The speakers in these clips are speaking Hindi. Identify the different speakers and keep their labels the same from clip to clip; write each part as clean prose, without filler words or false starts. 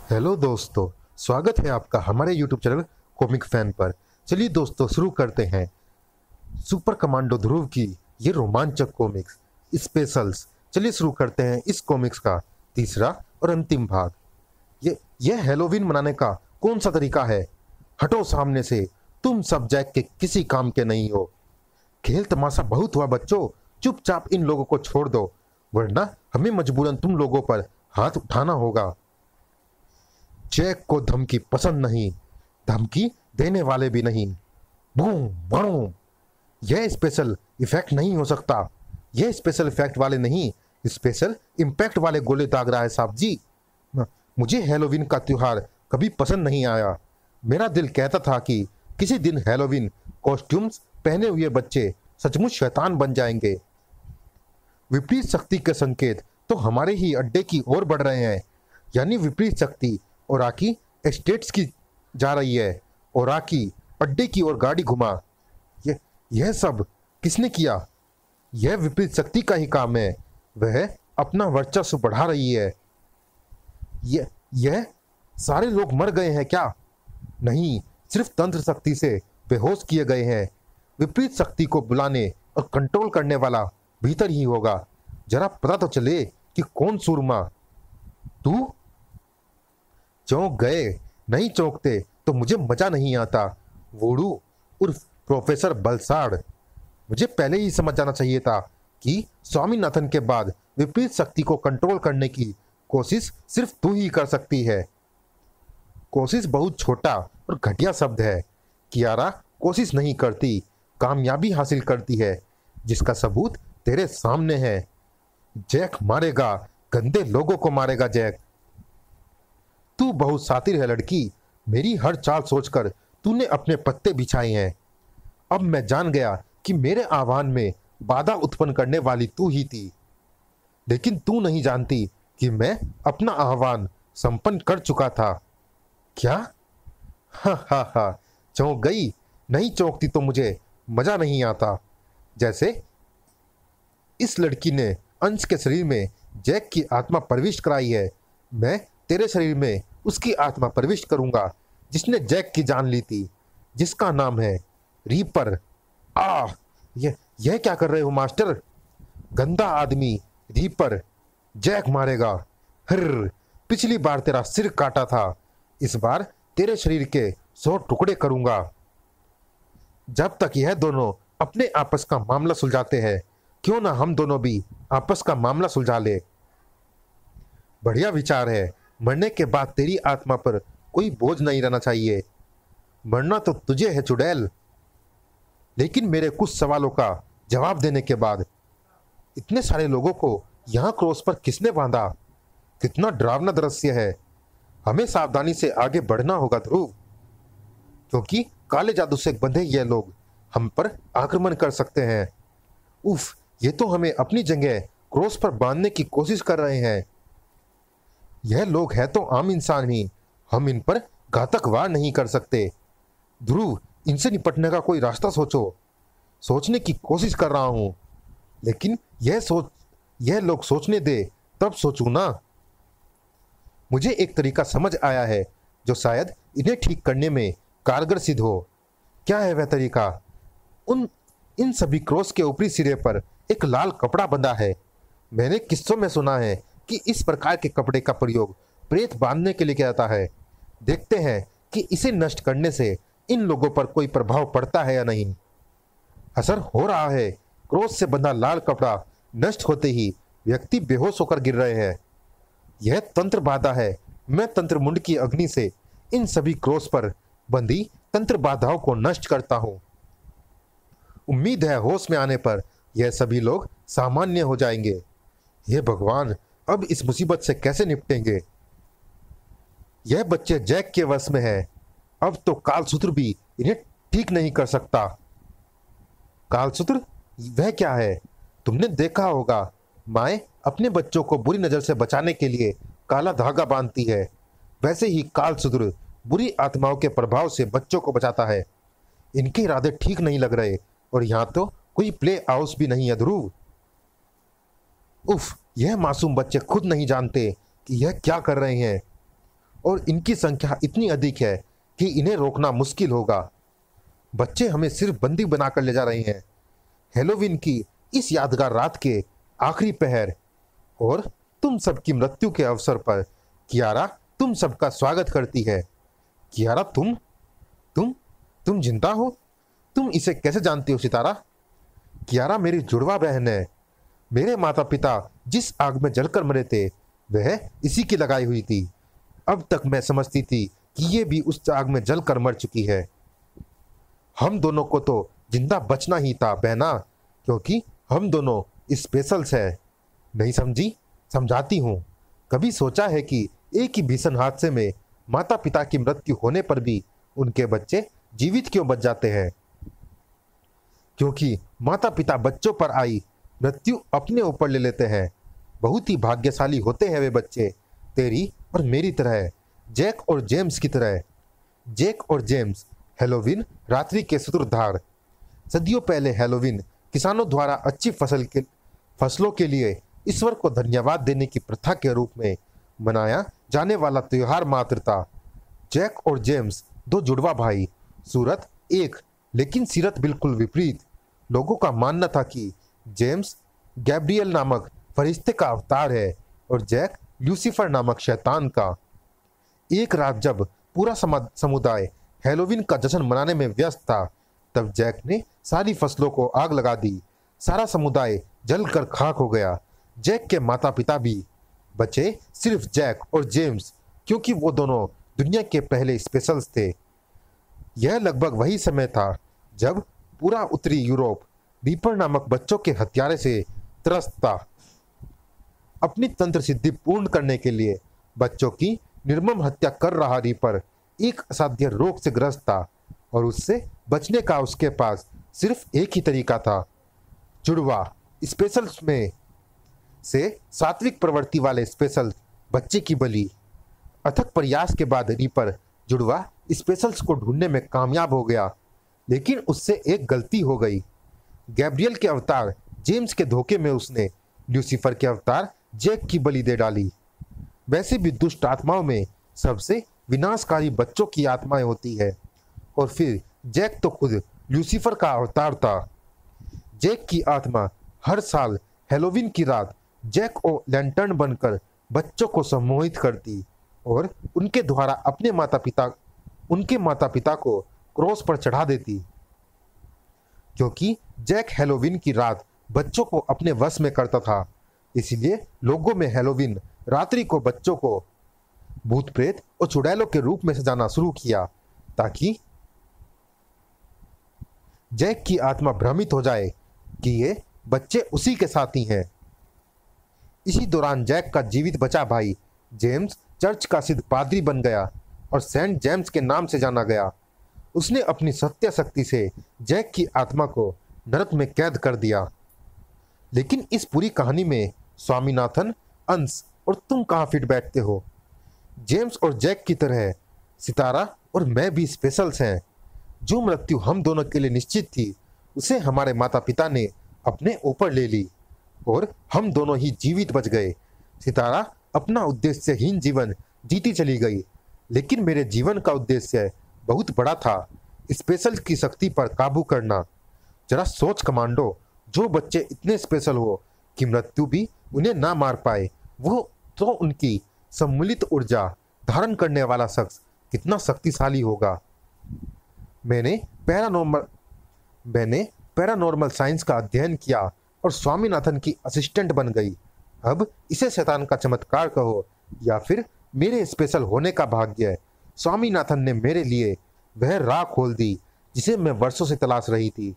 Speaker 1: हेलो दोस्तों, स्वागत है आपका हमारे यूट्यूब चैनल कॉमिक फैन पर। चलिए दोस्तों, शुरू करते हैं सुपर कमांडो ध्रुव की ये रोमांचक कॉमिक्स स्पेशल्स। चलिए शुरू करते हैं इस कॉमिक्स का तीसरा और अंतिम भाग। ये हैलोवीन मनाने का कौन सा तरीका है? हटो सामने से, तुम सब जैक के किसी काम के नहीं हो। खेल तमाशा बहुत हुआ बच्चों, चुपचाप इन लोगों को छोड़ दो, वरना हमें मजबूरन तुम लोगों पर हाथ उठाना होगा। जैक को धमकी पसंद नहीं, धमकी देने वाले भी नहीं। Boom boom. यह स्पेशल इफेक्ट नहीं हो सकता। यह स्पेशल इफेक्ट वाले नहीं, स्पेशल इम्पैक्ट वाले गोले दाग रहा है साहब जी। मुझे हैलोवीन का त्योहार कभी पसंद नहीं आया। मेरा दिल कहता था कि किसी दिन हैलोवीन कॉस्ट्यूम्स पहने हुए बच्चे सचमुच शैतान बन जाएंगे। विपरीत शक्ति के संकेत तो हमारे ही अड्डे की ओर बढ़ रहे हैं, यानी विपरीत शक्ति ओराकी एस्टेट्स की जा रही है। ओराकी अड्डे की ओर गाड़ी घुमा। यह सब किसने किया? यह विपरीत शक्ति का ही काम है। वह अपना वर्चस्व बढ़ा रही है। यह सारे लोग मर गए हैं क्या? नहीं, सिर्फ तंत्र शक्ति से बेहोश किए गए हैं। विपरीत शक्ति को बुलाने और कंट्रोल करने वाला भीतर ही होगा। जरा पता तो चले कि कौन सूरमा। तू? चौंक गए? नहीं चौंकते तो मुझे मजा नहीं आता। वोडू उर्फ प्रोफेसर बलसाड़। मुझे पहले ही समझ जाना चाहिए था कि स्वामीनाथन के बाद विपरीत शक्ति को कंट्रोल करने की कोशिश सिर्फ तू ही कर सकती है। कोशिश बहुत छोटा और घटिया शब्द है। कियारा कोशिश नहीं करती, कामयाबी हासिल करती है, जिसका सबूत तेरे सामने है। जैक मारेगा, गंदे लोगों को मारेगा जैक। तू बहुत शातिर है लड़की। मेरी हर चाल सोचकर तूने अपने पत्ते बिछाए हैं। अब मैं जान गया कि मेरे आह्वान में बाधा उत्पन्न करने वाली तू ही थी, लेकिन तू नहीं जानती कि मैं अपना आह्वान संपन्न कर चुका था। क्या? हा हा हा। चौंक गई? नहीं चौंकती तो मुझे मजा नहीं आता। जैसे इस लड़की ने अंश के शरीर में जैक की आत्मा प्रविष्ट कराई है, मैं तेरे शरीर में उसकी आत्मा प्रविष्ट करूंगा जिसने जैक की जान ली थी, जिसका नाम है रीपर। आ यह क्या कर रहे हो मास्टर? गंदा आदमी रीपर जैक मारेगा। हर पिछली बार तेरा सिर काटा था, इस बार तेरे शरीर के 100 टुकड़े करूंगा। जब तक यह दोनों अपने आपस का मामला सुलझाते हैं, क्यों ना हम दोनों भी आपस का मामला सुलझा ले। बढ़िया विचार है। मरने के बाद तेरी आत्मा पर कोई बोझ नहीं रहना चाहिए। मरना तो तुझे है चुड़ैल। लेकिन मेरे कुछ सवालों का जवाब देने के बाद, इतने सारे लोगों को यहाँ क्रॉस पर किसने बांधा? कितना डरावना दृश्य है। हमें सावधानी से आगे बढ़ना होगा ध्रुव, क्योंकि काले जादू से बंधे ये लोग हम पर आक्रमण कर सकते हैं। उफ, ये तो हमें अपनी जगह क्रॉस पर बांधने की कोशिश कर रहे हैं। यह लोग हैं तो आम इंसान ही, हम इन पर घातक वार नहीं कर सकते। ध्रुव, इनसे निपटने का कोई रास्ता सोचो। सोचने की कोशिश कर रहा हूं, लेकिन यह लोग सोचने दे तब सोचूं ना। मुझे एक तरीका समझ आया है जो शायद इन्हें ठीक करने में कारगर सिद्ध हो। क्या है वह तरीका? इन सभी क्रॉस के ऊपरी सिरे पर एक लाल कपड़ा बंधा है। मैंने किस्सों में सुना है कि इस प्रकार के कपड़े का प्रयोग प्रेत बांधने के लिए किया जाता है। देखते हैं कि इसे नष्ट करने से इन लोगों पर कोई प्रभाव पड़ता है या नहीं। असर हो रहा है। क्रॉस से बंधा लाल कपड़ा नष्ट होते ही व्यक्ति बेहोश होकर गिर रहे हैं। यह तंत्र बाधा है। मैं तंत्र मुंड की अग्नि से इन सभी क्रॉस पर बंधी तंत्र बाधाओं को नष्ट करता हूं। उम्मीद है होश में आने पर यह सभी लोग सामान्य हो जाएंगे। हे भगवान, अब इस मुसीबत से कैसे निपटेंगे? यह बच्चे जैक के वश में है। अब तो कालसूत्र भी इन्हें ठीक नहीं कर सकता। कालसूत्र? वह क्या है? तुमने देखा होगा, माएं अपने बच्चों को बुरी नजर से बचाने के लिए काला धागा बांधती है। वैसे ही कालसूत्र बुरी आत्माओं के प्रभाव से बच्चों को बचाता है। इनके इरादे ठीक नहीं लग रहे, और यहां तो कोई प्ले हाउस भी नहीं है ध्रुव। उफ, यह मासूम बच्चे खुद नहीं जानते कि यह क्या कर रहे हैं। और इनकी संख्या इतनी अधिक है कि इन्हें रोकना मुश्किल होगा। बच्चे हमें सिर्फ बंदी बनाकर ले जा रहे हैं हैलोवीन की इस यादगार रात के आखिरी पहर। और तुम सबकी मृत्यु के अवसर पर कियारा तुम सबका स्वागत करती है। कियारा, तुम जिंदा हो? तुम इसे कैसे जानती हो सितारा? कियारा मेरी जुड़वा बहन है। मेरे माता पिता जिस आग में जलकर मरे थे वह इसी की लगाई हुई थी। अब तक मैं समझती थी कि ये भी उस आग में जलकर मर चुकी है। हम दोनों को तो जिंदा बचना ही था बहना, क्योंकि हम दोनों स्पेशल्स हैं। नहीं समझी? समझाती हूँ। कभी सोचा है कि एक ही भीषण हादसे में माता पिता की मृत्यु होने पर भी उनके बच्चे जीवित क्यों बच जाते हैं? क्योंकि माता पिता बच्चों पर आई मृत्यु अपने ऊपर ले लेते हैं। बहुत ही भाग्यशाली होते हैं वे बच्चे, तेरी और मेरी तरह, जैक और जेम्स की तरह। जैक और जेम्स हैलोवीन रात्रि के सूत्रधार। सदियों पहले हैलोवीन किसानों द्वारा अच्छी फसलों के लिए ईश्वर को धन्यवाद देने की प्रथा के रूप में मनाया जाने वाला त्योहार मात्र था। जैक और जेम्स दो जुड़वा भाई, सूरत एक लेकिन सीरत बिल्कुल विपरीत। लोगों का मानना था कि जेम्स गैब्रियल नामक फरिश्ते का अवतार है और जैक ल्यूसीफर नामक शैतान का। एक रात जब पूरा समुदाय हैलोवीन का जश्न मनाने में व्यस्त था, तब जैक ने सारी फसलों को आग लगा दी। सारा समुदाय जलकर खाक हो गया। जैक के माता पिता भी बचे, सिर्फ जैक और जेम्स, क्योंकि वो दोनों दुनिया के पहले स्पेशल्स थे। यह लगभग वही समय था जब पूरा उत्तरी यूरोप रीपर नामक बच्चों के हत्यारे से त्रस्त था। अपनी तंत्र सिद्धि पूर्ण करने के लिए बच्चों की निर्मम हत्या कर रहा रीपर एक असाध्य रोग से ग्रस्त था और उससे बचने का उसके पास सिर्फ एक ही तरीका था, जुड़वा स्पेशल्स में से सात्विक प्रवृत्ति वाले स्पेशल बच्चे की बलि। अथक प्रयास के बाद रीपर जुड़वा स्पेशल्स को ढूंढने में कामयाब हो गया, लेकिन उससे एक गलती हो गई। गैब्रियल के अवतार जेम्स के धोखे में उसने ल्यूसीफर के अवतार जैक की बलि दे डाली। वैसे भी दुष्ट आत्माओं में सबसे विनाशकारी बच्चों की आत्माएं होती है, और फिर जैक तो खुद ल्यूसीफर का अवतार था। जैक की आत्मा हर साल हैलोवीन की रात जैक ओ लैंटर्न बनकर बच्चों को सम्मोहित करती और उनके द्वारा उनके माता पिता को क्रॉस पर चढ़ा देती। क्योंकि जैक हैलोवीन की रात बच्चों को अपने वश में करता था, इसलिए लोगों में हैलोवीन रात्रि को बच्चों को भूत प्रेत और चुड़ैलों के रूप में सजाना शुरू किया, ताकि जैक की आत्मा भ्रमित हो जाए कि ये बच्चे उसी के साथी हैं। इसी दौरान जैक का जीवित बचा भाई जेम्स चर्च का सिद्ध पादरी बन गया और सेंट जेम्स के नाम से जाना गया। उसने अपनी सत्य शक्ति से जैक की आत्मा को नरक में कैद कर दिया। लेकिन इस पूरी कहानी में स्वामीनाथन, अंश और तुम कहाँ फिट बैठते हो? जेम्स और जैक की तरह सितारा और मैं भी स्पेशल्स हैं। जो मृत्यु हम दोनों के लिए निश्चित थी, उसे हमारे माता पिता ने अपने ऊपर ले ली और हम दोनों ही जीवित बच गए। सितारा अपना उद्देश्यहीन जीवन जीती चली गई, लेकिन मेरे जीवन का उद्देश्य बहुत बड़ा था, स्पेशल की शक्ति पर काबू करना। जरा सोच कमांडो, जो बच्चे इतने स्पेशल हो कि मृत्यु भी उन्हें ना मार पाए, वो तो उनकी सम्मिलित ऊर्जा धारण करने वाला शख्स कितना शक्तिशाली होगा। मैंने पैरानॉर्मल साइंस का अध्ययन किया और स्वामीनाथन की असिस्टेंट बन गई। अब इसे शैतान का चमत्कार कहो या फिर मेरे स्पेशल होने का भाग्य। स्वामीनाथन ने मेरे लिए वह राह खोल दी जिसे मैं वर्षों से तलाश रही थी।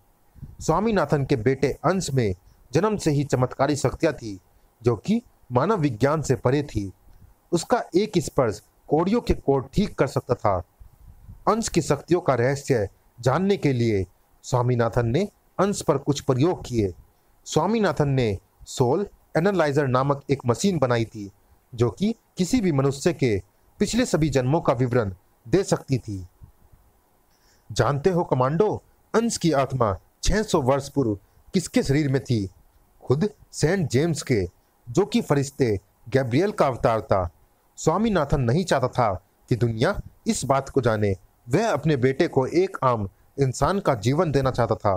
Speaker 1: स्वामीनाथन के बेटे अंश में जन्म से ही चमत्कारी शक्तियां थी, जो कि मानव विज्ञान से परे थी। उसका एक स्पर्श कोड़ियों के कोड ठीक कर सकता था। अंश की शक्तियों का रहस्य जानने के लिए स्वामीनाथन ने अंश पर कुछ प्रयोग किए। स्वामीनाथन ने सोल एनालाइजर नामक एक मशीन बनाई थी, जो कि किसी भी मनुष्य के पिछले सभी जन्मों का विवरण दे सकती थी। जानते हो कमांडो, अंश की आत्मा 600 वर्ष पूर्व किसके शरीर में थी? खुद सेंट जेम्स के, जो कि फरिश्ते गैब्रियल का अवतार था। स्वामीनाथन नहीं चाहता था कि दुनिया इस बात को जाने। वह अपने बेटे को एक आम इंसान का जीवन देना चाहता था।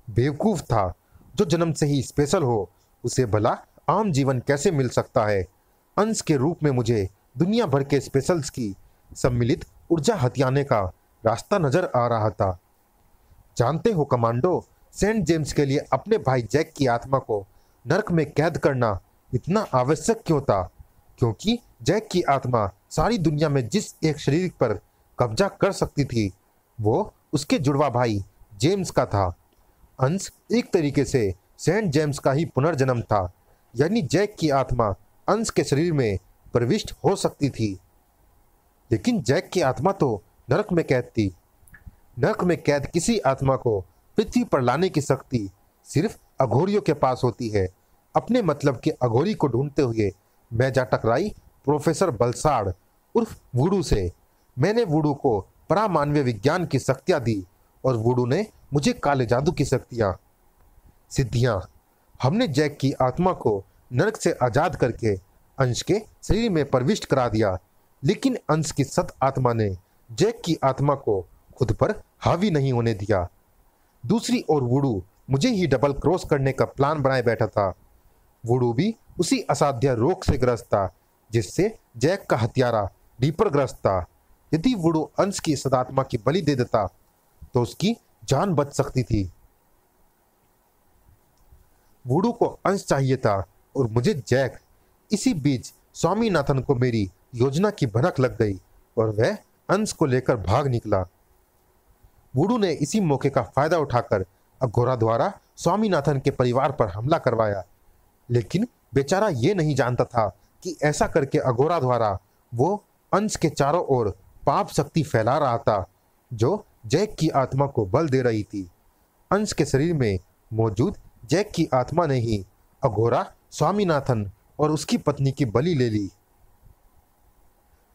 Speaker 1: बेवकूफ था। जो जन्म से ही स्पेशल हो उसे भला आम जीवन कैसे मिल सकता है। अंश के रूप में मुझे दुनिया भर के स्पेशल्स की सम्मिलित ऊर्जा हथियाने का रास्ता नजर आ रहा था। जानते हो कमांडो, सेंट जेम्स के लिए अपने भाई जैक की आत्मा को नरक में कैद करना इतना आवश्यक क्यों था? क्योंकि जैक की आत्मा सारी दुनिया में जिस एक शरीर पर कब्जा कर सकती थी वो उसके जुड़वा भाई जेम्स का था। अंश एक तरीके से सेंट जेम्स का ही पुनर्जन्म था, यानी जैक की आत्मा अंश के शरीर में प्रविष्ट हो सकती थी। लेकिन जैक की आत्मा तो नरक में कैद थी। नरक में कैद किसी आत्मा को पृथ्वी पर लाने की शक्ति सिर्फ अघोरियों के पास होती है। अपने मतलब के अघोरी को ढूंढते हुए मैं जा टकराई प्रोफेसर बलसाड़ उर्फ वुडू से। मैंने वुडू को परामानवीय विज्ञान की शक्तियां दी और वुडू ने मुझे काले जादू की सिद्धियां। हमने जैक की आत्मा को नरक से आजाद करके अंश के शरीर में प्रविष्ट करा दिया, लेकिन अंश की सत आत्मा ने जैक की आत्मा को खुद पर हावी नहीं होने दिया। दूसरी ओर वुडू मुझे ही डबल क्रॉस करने का प्लान बनाए बैठा था। वुडू भी उसी असाध्य रोग से ग्रस्त था जिससे जैक का हत्यारा डीपर ग्रस्त था। यदि वुडू अंश की सदात्मा की बलि दे देता तो उसकी जान बच सकती थी। वुडू को अंश चाहिए था और मुझे जैक। इसी बीच स्वामीनाथन को मेरी योजना की भनक लग गई और वह अंश को लेकर भाग निकला। वुडू ने इसी मौके का फायदा उठाकर अघोरा द्वारा स्वामीनाथन के परिवार पर हमला करवाया, लेकिन बेचारा ये नहीं जानता था कि ऐसा करके अघोरा द्वारा वो अंश के चारों ओर पाप शक्ति फैला रहा था जो जैक की आत्मा को बल दे रही थी। अंश के शरीर में मौजूद जैक की आत्मा ने ही अघोरा, स्वामीनाथन और उसकी पत्नी की बलि ले ली।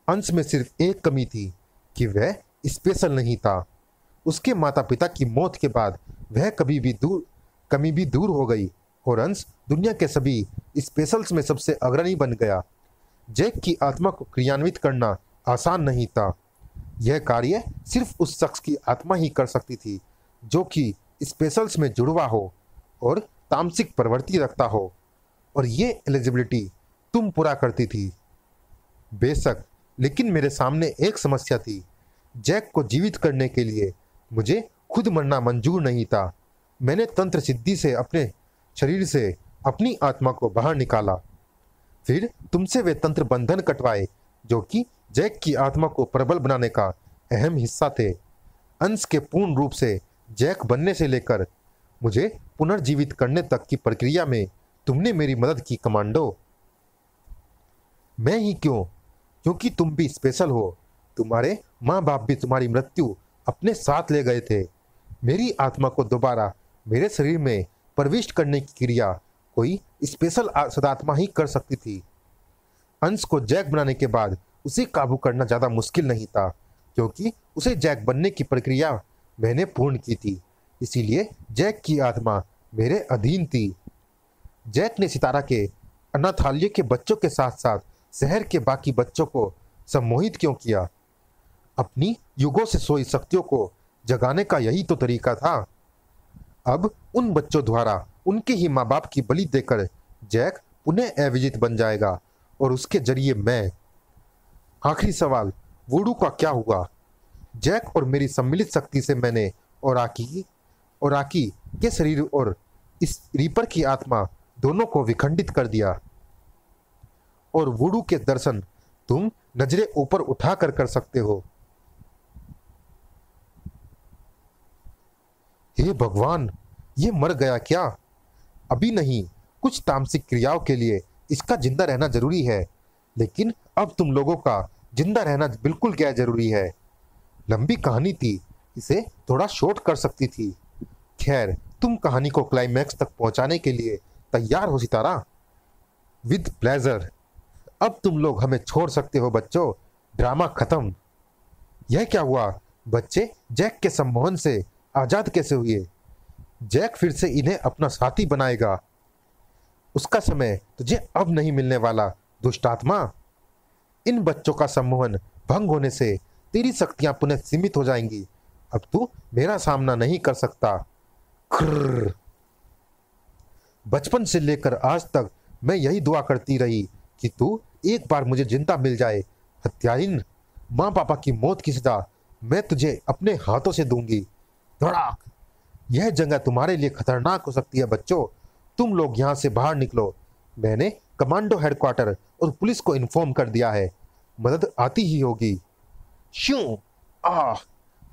Speaker 1: अंश में सिर्फ एक कमी थी कि वह स्पेशल नहीं था। उसके माता पिता की मौत के बाद वह कमी भी दूर हो गई और अंश दुनिया के सभी स्पेशल्स में सबसे अग्रणी बन गया। जैक की आत्मा को क्रियान्वित करना आसान नहीं था। यह कार्य सिर्फ उस शख्स की आत्मा ही कर सकती थी जो कि स्पेशल्स में जुड़वा हो और तामसिक प्रवृत्ति रखता हो, और ये एलिजिबिलिटी तुम पूरा करती थी। बेशक, लेकिन मेरे सामने एक समस्या थी। जैक को जीवित करने के लिए मुझे खुद मरना मंजूर नहीं था। मैंने तंत्र सिद्धि से अपने शरीर से अपनी आत्मा को बाहर निकाला। फिर तुमसे वे तंत्र बंधन कटवाए जो कि जैक की आत्मा को प्रबल बनाने का अहम हिस्सा थे। अंश के पूर्ण रूप से जैक बनने से लेकर मुझे पुनर्जीवित करने तक की प्रक्रिया में तुमने मेरी मदद की कमांडो। मैं ही क्यों? क्योंकि तुम भी स्पेशल हो। तुम्हारे माँ बाप भी तुम्हारी मृत्यु अपने साथ ले गए थे। मेरी आत्मा को दोबारा मेरे शरीर में प्रविष्ट करने की क्रिया कोई स्पेशल सदात्मा ही कर सकती थी। अंश को जैक बनाने के बाद उसे काबू करना ज़्यादा मुश्किल नहीं था, क्योंकि उसे जैक बनने की प्रक्रिया मैंने पूर्ण की थी। इसीलिए जैक की आत्मा मेरे अधीन थी। जैक ने सितारा के अनाथालय के बच्चों के साथ साथ शहर के बाकी बच्चों को सम्मोहित क्यों किया? अपनी युगों से सोई शक्तियों को जगाने का यही तो तरीका था। अब उन बच्चों द्वारा उनके ही माँ बाप की बलि देकर जैक पुनः अविजित बन जाएगा और उसके जरिए मैं। आखिरी सवाल, वुडू का क्या हुआ? जैक और मेरी सम्मिलित शक्ति से मैंने ओराकी के शरीर और इस रीपर की आत्मा दोनों को विखंडित कर दिया, और वुडू के दर्शन तुम नजरें ऊपर उठाकर कर सकते हो। हे भगवान, ये मर गया क्या? अभी नहीं, कुछ तामसिक क्रियाओं के लिए इसका जिंदा रहना जरूरी है, लेकिन अब तुम लोगों का जिंदा रहना बिल्कुल गैर जरूरी है। लंबी कहानी थी, इसे थोड़ा शॉर्ट कर सकती थी। खैर, तुम कहानी को क्लाइमैक्स तक पहुंचाने के लिए तैयार हो सितारा? With pleasure. अब तुम लोग हमें छोड़ सकते हो बच्चों, ड्रामा खत्म। यह क्या हुआ? बच्चे जैक के सम्मोहन से आजाद कैसे हुए? जैक फिर से इन्हें अपना साथी बनाएगा। उसका समय तुझे अब नहीं मिलने वाला, दुष्टात्मा। इन बच्चों का सम्मोहन भंग होने से तेरी शक्तियां पुनः सीमित हो जाएंगी। अब तू मेरा सामना नहीं कर सकता। खर्र। बचपन से लेकर आज तक मैं यही दुआ करती रही कि तू एक बार मुझे जिंदा मिल जाए। हत्यारिन, माँ पापा की मौत की सजा मैं तुझे अपने हाथों से दूंगी। धड़ाक। यह जगह तुम्हारे लिए खतरनाक हो सकती है बच्चों, तुम लोग यहाँ से बाहर निकलो। मैंने कमांडो हेडक्वार्टर और पुलिस को इन्फॉर्म कर दिया है, मदद आती ही होगी। श्यों। आह,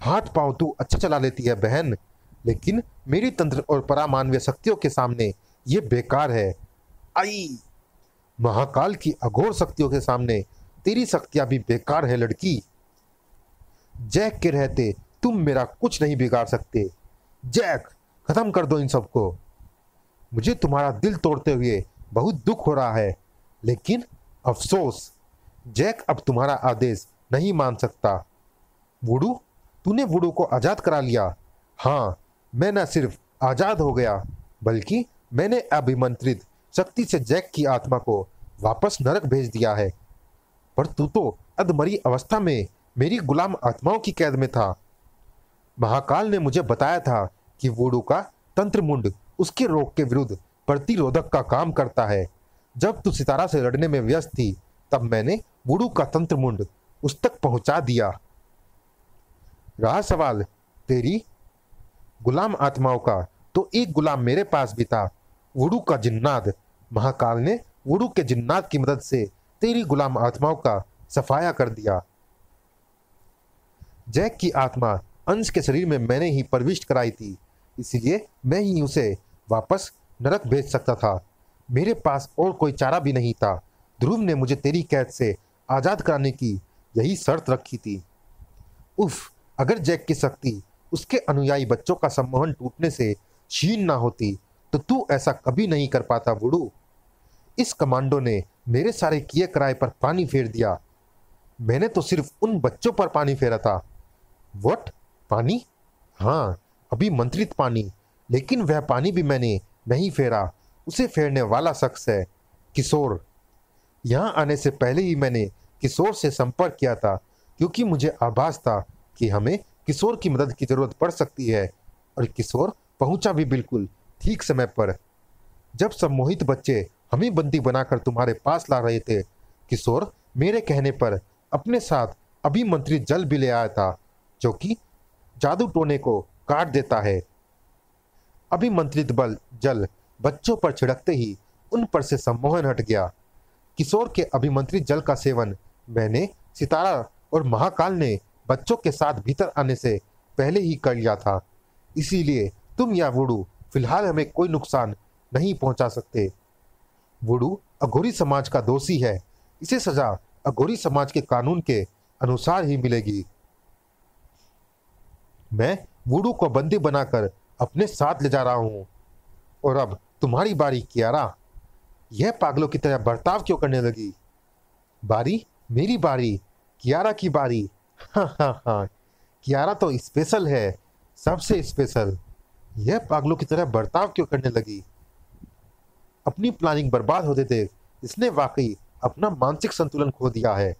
Speaker 1: हाथ पांव तू अच्छा चला लेती है बहन, लेकिन मेरी तंत्र और परामानवीय शक्तियों के सामने ये बेकार है। आई। महाकाल की अघोर शक्तियों के सामने तेरी शक्तियां भी बेकार है लड़की। जैक के रहते तुम मेरा कुछ नहीं बिगाड़ सकते। जैक, खत्म कर दो इन सबको। मुझे तुम्हारा दिल तोड़ते हुए बहुत दुख हो रहा है, लेकिन अफसोस, जैक अब तुम्हारा आदेश नहीं मान सकता। वुडू, तूने वुडू को आजाद करा लिया। हाँ, मैं न सिर्फ आजाद हो गया, बल्कि मैंने अभिमंत्रित शक्ति से जैक की आत्मा को वापस नरक भेज दिया है। पर तू तो अधमरी अवस्था में मेरी गुलाम आत्माओं की कैद में था। महाकाल ने मुझे बताया था कि वुडू का तंत्र मुंड उसके रोग के विरुद्ध प्रतिरोधक का काम करता है। जब तू सितारा से लड़ने में व्यस्त थी, तब मैंने वुडू का तंत्र मुंड उस तक पहुंचा दिया। रहा सवाल तेरी गुलाम आत्माओं का, तो एक गुलाम मेरे पास भी था, वुडू का जिन्नात। महाकाल ने वुडू के जिन्नात की मदद से तेरी गुलाम आत्माओं का सफाया कर दिया। जैक की आत्मा अंश के शरीर में मैंने ही प्रविष्ट कराई थी, इसलिए मैं ही उसे वापस नरक भेज सकता था। मेरे पास और कोई चारा भी नहीं था। ध्रुव ने मुझे तेरी कैद से आजाद कराने की यही शर्त रखी थी। उफ, अगर जैक की शक्ति उसके अनुयायी बच्चों का सम्मोहन टूटने से क्षीण ना होती, तो तू ऐसा कभी नहीं कर पाता वुडू। इस कमांडो ने मेरे सारे किए कराए पर पानी फेर दिया। मैंने तो सिर्फ उन बच्चों पर पानी फेरा था। व्हाट? पानी? हाँ, अभिमंत्रित पानी, लेकिन वह पानी भी मैंने नहीं फेरा, उसे फेरने वाला शख्स है किशोर। यहाँ आने से पहले ही मैंने किशोर से संपर्क किया था, क्योंकि मुझे आभास था कि हमें किशोर की मदद की जरूरत पड़ सकती है, और किशोर पहुंचा भी बिल्कुल ठीक समय पर। जब सम्मोहित बच्चे हमें बंदी बनाकर तुम्हारे पास ला रहे थे, किशोर मेरे कहने पर अपने साथ अभिमंत्रित जल भी ले आया था, जो कि जादू टोने को काट देता है। अभिमंत्रित जल बच्चों पर छिड़कते ही उन पर से सम्मोहन हट गया। किशोर के अभिमंत्रित जल का सेवन मैंने, सितारा और महाकाल ने बच्चों के साथ भीतर आने से पहले ही कर लिया था। इसीलिए तुम या वुडू फिलहाल हमें कोई नुकसान नहीं पहुंचा सकते। वुडू अघोरी समाज का दोषी है, इसे सजा अघोरी समाज के कानून के अनुसार ही मिलेगी। मैं वुडू को बंदी बनाकर अपने साथ ले जा रहा हूं। और अब तुम्हारी बारी कियारा। यह पागलों की तरह बर्ताव क्यों करने लगी? बारी? मेरी बारी? कियारा की बारी? हाँ हाँ हाँ, कियारा तो स्पेशल है, सबसे स्पेशल। यह पागलों की तरह बर्ताव क्यों करने लगी? अपनी प्लानिंग बर्बाद होते देख इसने वाकई अपना मानसिक संतुलन खो दिया है।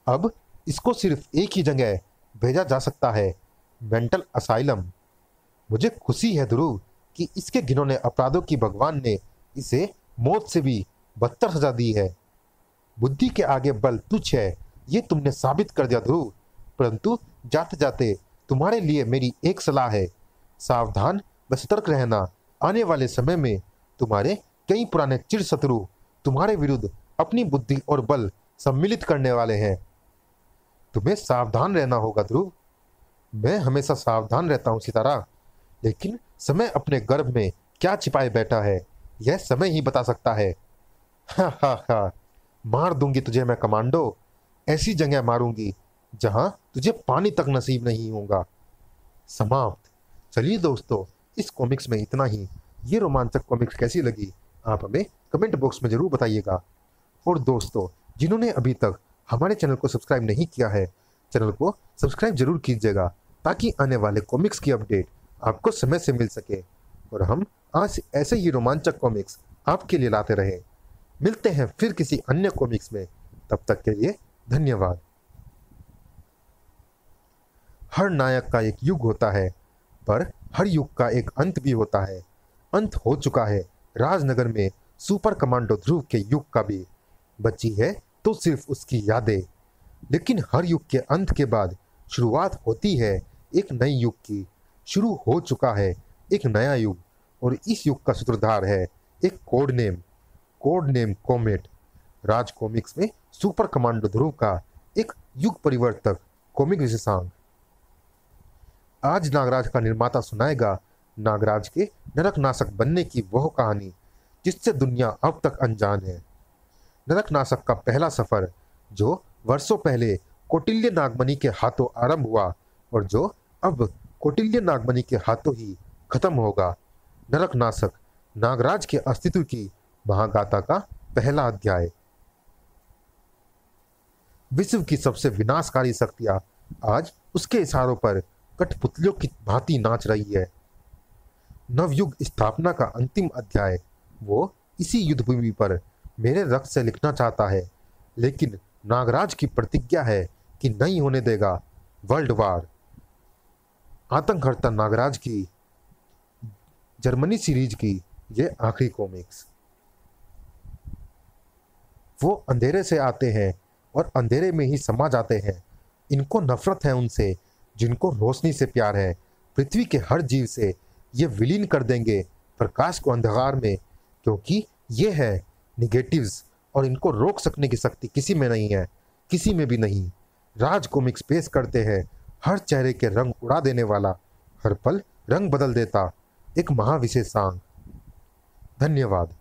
Speaker 1: अब इसको सिर्फ एक ही जगह भेजा जा सकता है, मेंटल असाइलम। मुझे खुशी है ध्रुव कि इसके घिनौने अपराधों की भगवान ने इसे मौत से भी बदतर सजा दी है। बुद्धि के आगे बल तुच्छ है, ये तुमने साबित कर दिया ध्रुव। परंतु जाते जाते तुम्हारे लिए मेरी एक सलाह है, सावधान व सतर्क रहना। आने वाले समय में तुम्हारे कई पुराने चिर शत्रु तुम्हारे विरुद्ध अपनी बुद्धि और बल सम्मिलित करने वाले हैं। तुम्हें सावधान रहना होगा ध्रुव। मैं हमेशा सावधान रहता हूँ सितारा, लेकिन समय अपने गर्भ में क्या छिपाए बैठा है, यह समय ही बता सकता है। हा हा हा, मार दूंगी तुझे मैं कमांडो, ऐसी जगह मारूंगी जहां तुझे पानी तक नसीब नहीं होगा। समाप्त। चलिए दोस्तों, इस कॉमिक्स में इतना ही। ये रोमांचक कॉमिक्स कैसी लगी आप हमें कमेंट बॉक्स में ज़रूर बताइएगा। और दोस्तों, जिन्होंने अभी तक हमारे चैनल को सब्सक्राइब नहीं किया है, चैनल को सब्सक्राइब जरूर कीजिएगा, ताकि आने वाले कॉमिक्स की अपडेट आपको समय से मिल सके और हम आज ऐसे ही रोमांचक कॉमिक्स आपके लिए लाते रहें। मिलते हैं फिर किसी अन्य कॉमिक्स में, तब तक के लिए धन्यवाद। हर नायक का एक युग होता है, पर हर युग का एक अंत भी होता है। अंत हो चुका है राजनगर में सुपर कमांडो ध्रुव के युग का भी। बची है तो सिर्फ उसकी यादें। लेकिन हर युग के अंत के बाद शुरुआत होती है एक नई युग की। शुरू हो चुका है एक नया युग, और इस युग का सूत्रधार है एक कोड नेम कॉमेट। राज कॉमिक्स में सुपर कमांडो ध्रुव का एक युग परिवर्तक कॉमिक विशेषांक। आज नागराज का निर्माता सुनाएगा नागराज के नरकनाशक बनने की वह कहानी जिससे दुनिया अब तक अनजान है। नरकनाशक का पहला सफर जो वर्षों पहले कौटिल्य नागमणि के हाथों आरंभ हुआ और जो अब कौटिल्य नागमणि के हाथों ही खत्म होगा। नरकनाशक नागराज के अस्तित्व की महागाथा का पहला अध्याय। विश्व की सबसे विनाशकारी शक्तियां आज उसके इशारों पर कठपुतलियों की भांति नाच रही है। नवयुग स्थापना का अंतिम अध्याय वो इसी युद्धभूमि पर मेरे रक्त से लिखना चाहता है, लेकिन नागराज की प्रतिज्ञा है कि नहीं होने देगा वर्ल्ड वार। आतंकहर्ता नागराज की जर्मनी सीरीज की ये आखिरी कॉमिक्स। वो अंधेरे से आते हैं और अंधेरे में ही समा जाते हैं। इनको नफरत है उनसे जिनको रोशनी से प्यार है। पृथ्वी के हर जीव से ये विलीन कर देंगे प्रकाश को अंधकार में, क्योंकि ये है निगेटिव्स और इनको रोक सकने की शक्ति किसी में नहीं है, किसी में भी नहीं। राज कॉमिक्स पेश करते हैं हर चेहरे के रंग उड़ा देने वाला, हर पल रंग बदल देता एक महाविशेषांक। धन्यवाद।